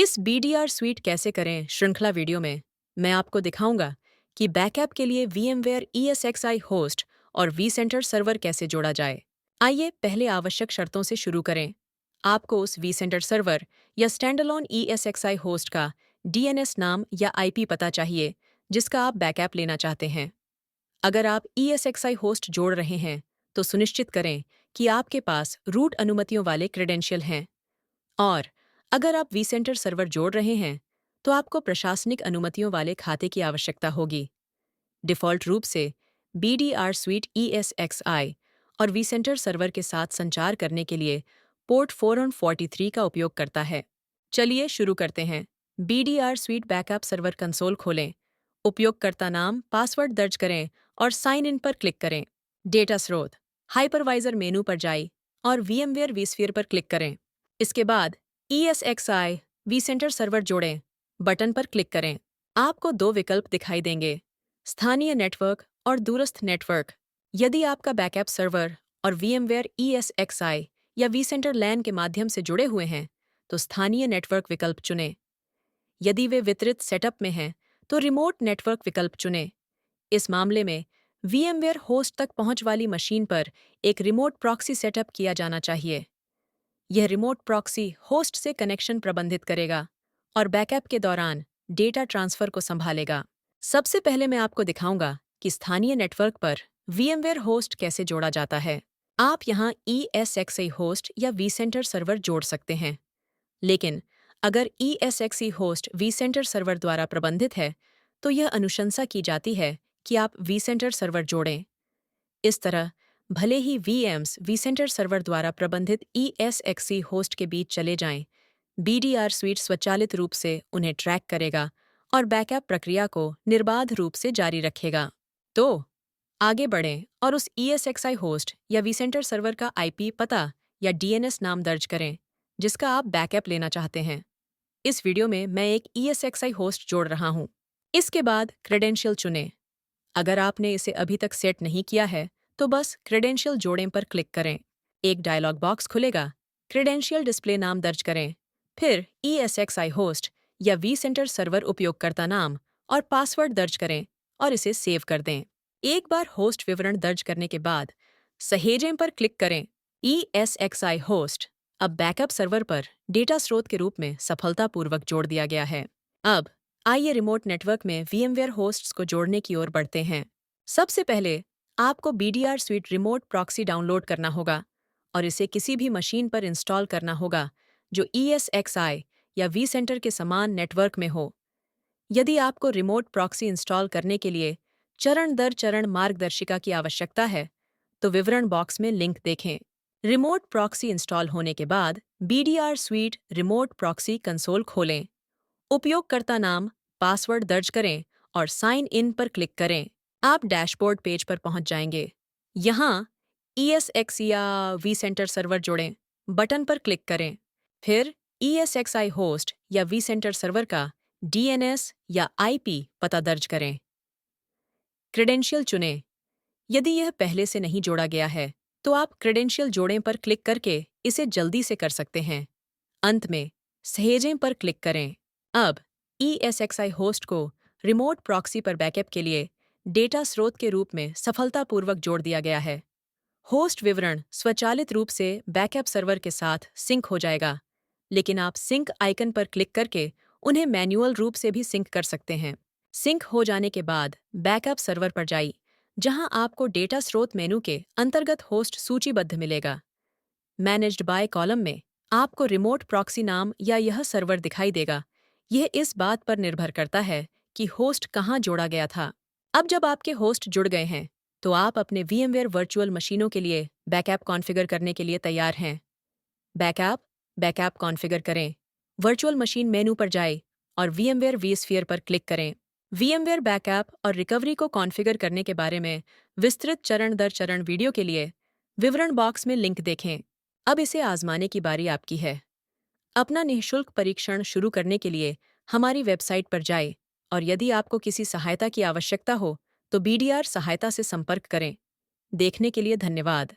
इस BDR sweet कैसे करें श्रृंखला वीडियो में मैं आपको दिखाऊंगा कि बैकअप के लिए VMware ESXi होस्ट और vCenter सर्वर कैसे जोड़ा जाए। आइए पहले आवश्यक शर्तों से शुरू करें। आपको उस vCenter सर्वर या स्टैंडअलोन ESXi होस्ट का DNS नाम या IP पता चाहिए जिसका आप बैकअप लेना चाहते हैं। अगर आप ESXi होस्ट जोड़ रहे हैं तो सुनिश्चित करें कि आपके पास रूट अनुमतियों वाले क्रेडेंशियल हैं और अगर आप vCenter सर्वर जोड़ रहे हैं तो आपको प्रशासनिक अनुमतियों वाले खाते की आवश्यकता होगी। डिफ़ॉल्ट रूप से BDR स्वीट ESXi और vCenter सर्वर के साथ संचार करने के लिए पोर्ट 443 का उपयोग करता है। चलिए शुरू करते हैं। BDR sweet backup server console खोलें, उपयोगकर्ता नाम, पासवर्ड दर्ज करें और साइन इन पर क्लिक करें। डेटा स्रोत, हाइपरवाइजर मेनू पर जाएं और VMware vSphere पर क्लिक करें। इसके बाद ESXi vCenter सर्वर जोड़ें बटन पर क्लिक करें। आपको दो विकल्प दिखाई देंगे, स्थानीय नेटवर्क और दूरस्थ नेटवर्क। यदि आपका बैकअप सर्वर और VMware ESXi या vCenter LAN के माध्यम से जुड़े हुए हैं तो स्थानीय नेटवर्क विकल्प चुनें। यदि वे वितरित सेटअप में हैं तो रिमोट नेटवर्क विकल्प चुनें। इस मामले में VMware होस्ट तक पहुंच वाली मशीन पर एक रिमोट प्रॉक्सी सेटअप किया जाना चाहिए। यह रिमोट प्रॉक्सी होस्ट से कनेक्शन प्रबंधित करेगा और बैकअप के दौरान डेटा ट्रांसफर को संभालेगा। सबसे पहले मैं आपको दिखाऊंगा कि स्थानीय नेटवर्क पर VMware होस्ट कैसे जोड़ा जाता है। आप यहाँ ESXi होस्ट या vCenter सर्वर जोड़ सकते हैं, लेकिन अगर ESXi होस्ट vCenter सर्वर द्वारा प्रबंधित है तो यह अनुशंसा की जाती है कि आप vCenter सर्वर जोड़ें। इस तरह भले ही VMs vCenter सर्वर द्वारा प्रबंधित ESXi होस्ट के बीच चले जाएं, BDR स्वीट स्वचालित रूप से उन्हें ट्रैक करेगा और बैकअप प्रक्रिया को निर्बाध रूप से जारी रखेगा। तो आगे बढ़ें और उस ESXi होस्ट या vCenter सर्वर का IP पता या DNS नाम दर्ज करें जिसका आप बैकअप लेना चाहते हैं। इस वीडियो में मैं एक ESXi होस्ट जोड़ रहा हूँ। इसके बाद क्रेडेंशियल चुनें। अगर आपने इसे अभी तक सेट नहीं किया है तो बस क्रेडेंशियल जोड़ें पर क्लिक करें। एक डायलॉग बॉक्स खुलेगा। क्रेडेंशियल डिस्प्ले नाम दर्ज करें, फिर ESXi होस्ट या vCenter सर्वर उपयोगकर्ता नाम और पासवर्ड दर्ज करें और इसे सेव कर दें। एक बार होस्ट विवरण दर्ज करने के बाद सहेजें पर क्लिक करें। ESXi होस्ट अब बैकअप सर्वर पर डेटा स्रोत के रूप में सफलतापूर्वक जोड़ दिया गया है। अब आइए रिमोट नेटवर्क में VMware होस्ट्स को जोड़ने की ओर बढ़ते हैं। सबसे पहले आपको BDR sweet remote proxy download करना होगा और इसे किसी भी मशीन पर इंस्टॉल करना होगा जो ESXi या vCenter के समान नेटवर्क में हो। यदि आपको रिमोट प्रॉक्सी इंस्टॉल करने के लिए चरण दर चरण मार्गदर्शिका की आवश्यकता है तो विवरण बॉक्स में लिंक देखें। रिमोट प्रॉक्सी इंस्टॉल होने के बाद BDR sweet remote proxy console खोलें। उपयोगकर्ता नाम, पासवर्ड दर्ज करें और साइन इन पर क्लिक करें। आप डैशबोर्ड पेज पर पहुंच जाएंगे। यहाँ ESX या vCenter सर्वर जोड़ें बटन पर क्लिक करें। फिर ESXi होस्ट या vCenter सर्वर का DNS या IP पता दर्ज करें। क्रेडेंशियल चुनें। यदि यह पहले से नहीं जोड़ा गया है तो आप क्रेडेंशियल जोड़ें पर क्लिक करके इसे जल्दी से कर सकते हैं। अंत में सहेजें पर क्लिक करें। अब ESXi होस्ट को रिमोट प्रॉक्सी पर बैकअप के लिए डेटा स्रोत के रूप में सफलतापूर्वक जोड़ दिया गया है। होस्ट विवरण स्वचालित रूप से बैकअप सर्वर के साथ सिंक हो जाएगा, लेकिन आप सिंक आइकन पर क्लिक करके उन्हें मैन्युअल रूप से भी सिंक कर सकते हैं। सिंक हो जाने के बाद बैकअप सर्वर पर जाइए, जहां आपको डेटा स्रोत मेनू के अंतर्गत होस्ट सूचीबद्ध मिलेगा। मैनेज्ड बाय कॉलम में आपको रिमोट प्रॉक्सी नाम या यह सर्वर दिखाई देगा। यह इस बात पर निर्भर करता है कि होस्ट कहाँ जोड़ा गया था। अब जब आपके होस्ट जुड़ गए हैं तो आप अपने VMware वर्चुअल मशीनों के लिए बैकअप कॉन्फ़िगर करने के लिए तैयार हैं। बैकअप कॉन्फ़िगर करें। वर्चुअल मशीन मेनू पर जाएं और VMware vSphere पर क्लिक करें। VMware बैकअप और रिकवरी को कॉन्फ़िगर करने के बारे में विस्तृत चरण दर चरण वीडियो के लिए विवरण बॉक्स में लिंक देखें। अब इसे आजमाने की बारी आपकी है। अपना निःशुल्क परीक्षण शुरू करने के लिए हमारी वेबसाइट पर जाएं और यदि आपको किसी सहायता की आवश्यकता हो तो BDR सहायता से संपर्क करें। देखने के लिए धन्यवाद।